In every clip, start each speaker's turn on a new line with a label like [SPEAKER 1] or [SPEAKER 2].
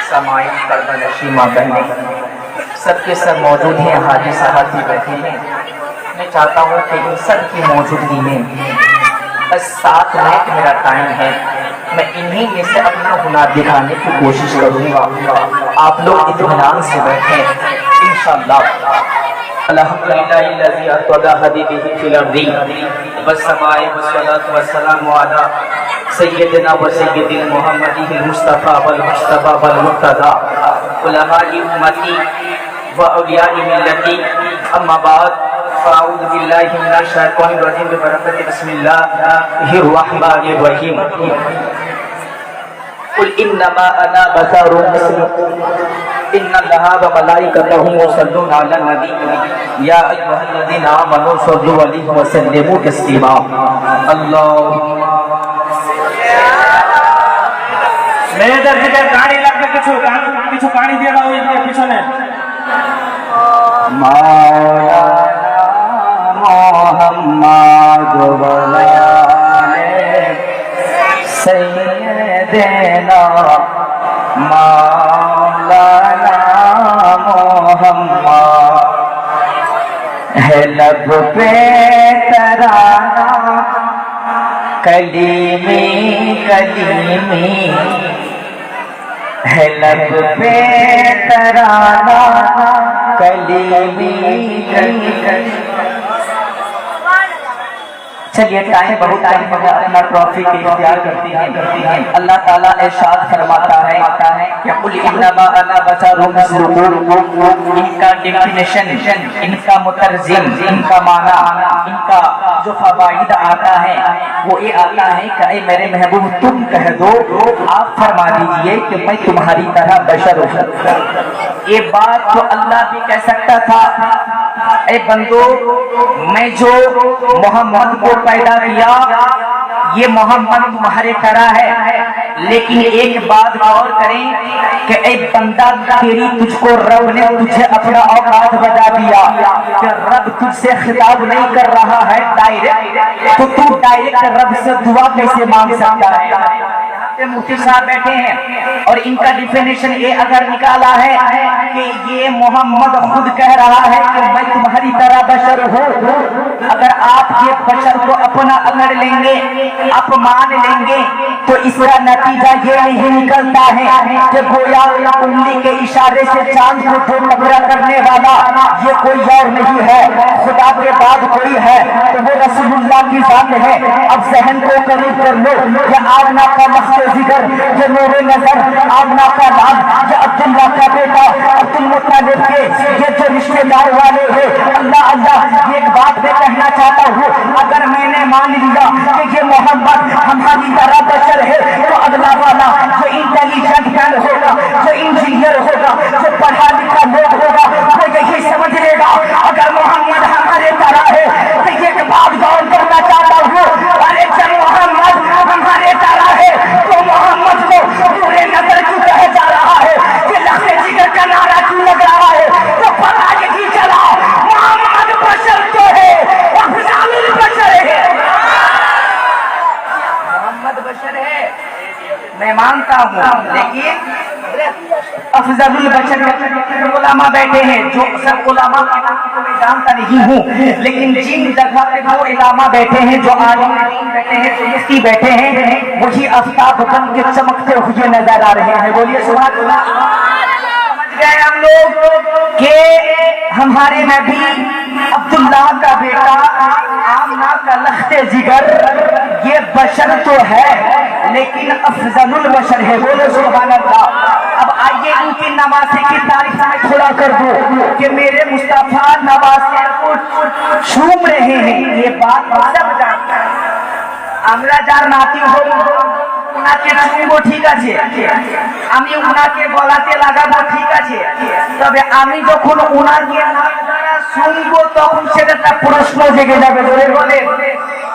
[SPEAKER 1] سامعین پردہ نشین ماں بہنیں سب کے سب موجود ہیں، حاجی صاحب بھی بیٹھے ہیں۔ میں چاہتا ہوں کہ ان سب کی موجودگی میں بس 7 منٹ میرا ٹائم ہے، میں انہی میں سے اپنا ہنر دکھانے کی کوشش کروں گا۔ آپ لوگ اطمینان سے بیٹھیں انشاءاللہ۔ الحمدللہ الذی ارتضی حبیبہ فی الارض والسماء والصلاۃ والسلام علی سیدنا و سید محمد المصطفیٰ والمجتبیٰ والمرتضیٰ علماء امتی و اولیاء ملتی، اما بعد فاعوذ باللہ من الشیطان الرجیم ببرکۃ بسم اللہ الرحمن الرحیم۔ قل انما انا بشر مثلکم ان اللہ وملائکتہ یصلون علی النبی یا ایھا الذین آمنوا صلوا علیہ وسلموا تسلیما۔ اللہم
[SPEAKER 2] میرے درد کے کہانی لگ کے کچھ کہانی دے رہا ہوں یہ پیچھے نے
[SPEAKER 1] مولانا محمد سیدنا مولانا محمد ہے لب پہ ترانہ کلیمی کلیمی ہے لب پہ ترانہ کلیمی کلیمی۔ چلیے ٹائم بہت ٹائم ہو گیا، اپنا ٹرافی کے اختیار کرتے ہیں۔ اللہ تعالیٰ ارشاد فرماتا ہے کہ قل انما انا بشر مثلکم، ان کا ڈیفینیشن، ان کا مترجم، ان کا معنی، ان کا جو فوائد آتا ہے وہ یہ آتا ہے کہ اے میرے محبوب تم کہہ دو، آپ فرما دیجئے کہ میں تمہاری طرح بشر ہوں۔ یہ بات تو اللہ بھی کہہ سکتا تھا، اے بندو میں جو محمد کو پیدا کیا یہ محمد تمہارے طرح ہے، لیکن ایک بات غور کریں کہ اے بندہ تجھ کو رب نے تجھے اپنا اوقات بتا دیا کہ رب تجھ سے خطاب نہیں کر رہا ہے ڈائریکٹ، تو تو ڈائریکٹ رب سے دعا کیسے مانگ سکتا ہے؟ مفتی صاحب بیٹھے ہیں اور ان کا ڈیفینیشن یہ اگر نکالا ہے کہ یہ محمد خود کہہ رہا ہے کہ میں تمہاری طرح بشر ہوں۔ اگر آپ یہ بشر کو اپنا اگر لیں گے، آپ مان لیں گے، تو اس کا نتیجہ یہ نہیں نکلتا ہے کہ گویا انگلی کے اشارے سے چاند کو دو ٹکڑا کرنے والا یہ کوئی اور نہیں ہے، خدا کے بعد کوئی ہے تو وہ رسول اللہ کی ذات ہے۔ اب ذہن کو قریب کر لو، یہ آمنہ کا لخت ذکر، یہ نور نظر، آمنہ کا لال، یہ عبداللہ کا بیٹا عبدالمطلب کے یہ جو رشتے دار والے ہیں۔ اللہ اللہ ایک بات میں کہنا چاہتا ہوں، اگر میں نے مان لیا کہ یہ محمد ہماری طرح بشر ہے تو اگلا والا جو انٹیلیجنٹ مین ہوگا، جو انجینئر ہوگا، جو پڑھا لکھا لوگ ہوگا وہ یہی سمجھ لے گا اگر محمد ہمارے طرح ہے تو ایک بات غور کرنا چاہتا ہوں، ارے جب محمد ہمارے طرح ہے تو محمد کو پورے نظر کیوں کہا جا رہا ہے کہ لخت جگر کا نعرہ کیوں لگ رہا ہے؟ تو پتا یہی چلا محمد بشر تو ہے، افضل البشر ہے، محمد بشر ہے میں مانتا ہوں، لیکن افضل البشر علماء بیٹھے ہیں جو سب علماء کے نام کو میں جانتا نہیں ہوں، لیکن جن جگہ پہ وہ علماء بیٹھے ہیں، جو عالم بیٹھے ہیں، جو مفتی بیٹھے ہیں، وہی آفتاب بن کے چمکتے ہوئے نظر آ رہے ہیں۔ بولیے سبحان اللہ۔ سمجھ گئے ہم لوگ کہ ہمارے نبی عبداللہ کا بیٹا آمنہ کا لخت جگر یہ بشر تو ہے لیکن افضل البشر ہے۔ بولے سبحان اللہ۔ اب آئیے ان کی نواسے کی تعریف میں تھوڑا کر دو کہ میرے مصطفیٰ نواسے کو چھوم رہے ہیں، یہ بات سب جانتا ہے۔ আমরা যার নাতি হব উনাকে ছুঁবো ঠিক আছে, আমি উনাকে গলাতে লাগাবো ঠিক আছে, তবে আমি যখন উনাকে নাক দ্বারা শুনবো তখন সেটা একটা প্রশ্ন জেগে যাবে। বলে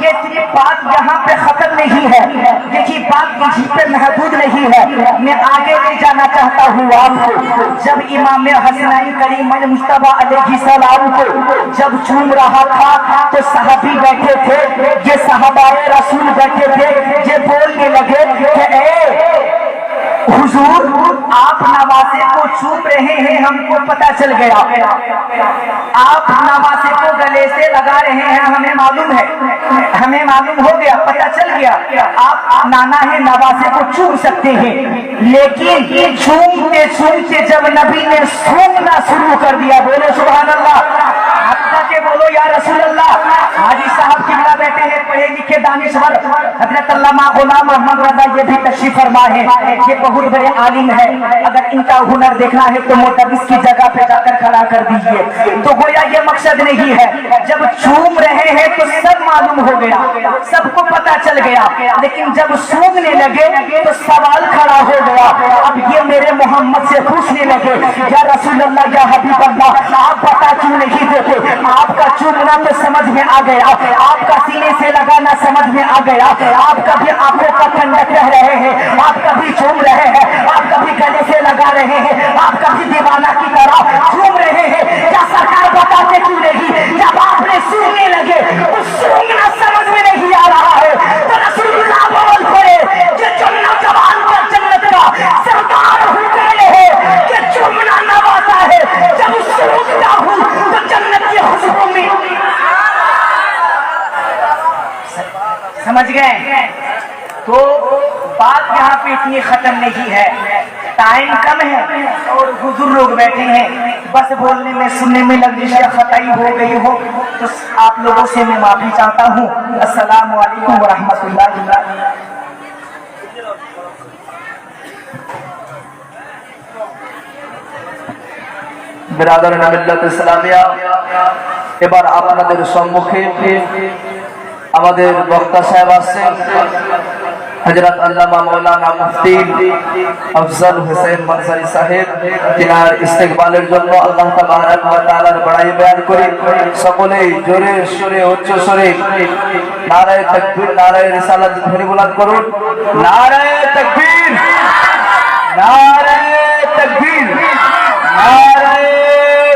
[SPEAKER 1] یہ صرف بات یہاں پہ ختم نہیں ہے، دیکھیے بات اسی پہ محدود نہیں ہے، میں آگے لے جانا چاہتا ہوں آپ کو۔ جب امام حسنین کریم مصطفیٰ علیہ السلام کو جب چوم رہا تھا تو صحابی بیٹھے تھے، یہ صحابہ رسول بیٹھے تھے، یہ بولنے لگے کہ اے حضور آپ نواسے کو چوم رہے ہیں، ہم کو پتا چل گیا، آپ نواسے کو گلے سے لگا رہے ہیں، ہمیں معلوم ہے، ہمیں معلوم ہو گیا، پتا چل گیا آپ نانا ہے، نواسے کو چوم سکتے ہیں، لیکن چومتے چومتے جب نبی نے سونگنا شروع کر دیا، بولو سبحان اللہ، کے بولو یا رسول اللہ۔ حاجی صاحب قبلہ بیٹھے ہیں، پڑھے لکھے دانشور حضرت علامہ غلام محمد رضا، یہ بھی تشریف فرما ہے، یہ بہت بڑے عالم ہے، اگر ان کا ہنر دیکھنا ہے تو مدرس کی جگہ پہ جا کر کھڑا کر دیجئے۔ تو گویا یہ مقصد نہیں ہے، جب چوم رہے ہیں تو سب معلوم ہو گیا، سب کو پتا چل گیا، لیکن جب سونگنے لگے تو سوال کھڑا ہو گیا، اب یہ میرے محمد سے پوچھنے لگے یا رسول اللہ یا حبیب اللہ آپ بتا کیوں نہیں دیتے؟ آپ کا چومنا تو سمجھ میں آ گیا، آپ کا سینے سے لگانا سمجھ میں آ گیا، آپ کبھی آنکھوں کا ٹھنڈک رہ رہے ہیں، آپ کبھی چوم رہے ہیں، آپ کبھی گلے سے لگا رہے ہیں، آپ کبھی دیوانہ کی طرح چوم رہے ہیں، یا سرکار بتاتے کیوں نہیں؟ جب آپ نے سونگنے لگے تو سونگنا سمجھ میں نہیں آ رہا ہے تو رسول اللہ بول پڑے کہ چومنا جوان کا جنت کا سردار حکم ہے کہ چومنا نوازا ہے، جب سونگتا ہوں تو جنت کی خوشبو میں۔ سمجھ گئے؟ تو بات یہاں پہ اتنی ختم نہیں ہے، ٹائم کم ہے اور حضور لوگ بیٹھے ہیں، بس بولنے میں سننے میں لفظ خطائی ہو گئی ہو تو آپ لوگوں سے میں معافی چاہتا ہوں۔ السلام علیکم ورحمۃ اللہ وبرکاتہ۔
[SPEAKER 3] বিরাদরান মিল্লাত ইসলামিয়া, এবার আপনাদের সম্মুখে আমাদের বক্তা সাহেব আছেন হযরত আল্লামা মাওলানা মুফতি আফজাল হোসেন মানসারি সাহেব, তিনার ইস্তেকবালের জন্য আল্লাহ তাবারক ওয়া তাআলার বড়াই বয়ান করে সকলেই জোরে সুরে উচ্চ স্বরে নারায়ে তাকবীর নারায়ে রিসালাত ধ্বনি বুলন্দ করুন। নারায়ে তাকবীর, নারায়ে তাকবীর, নারায়ে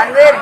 [SPEAKER 4] Anwir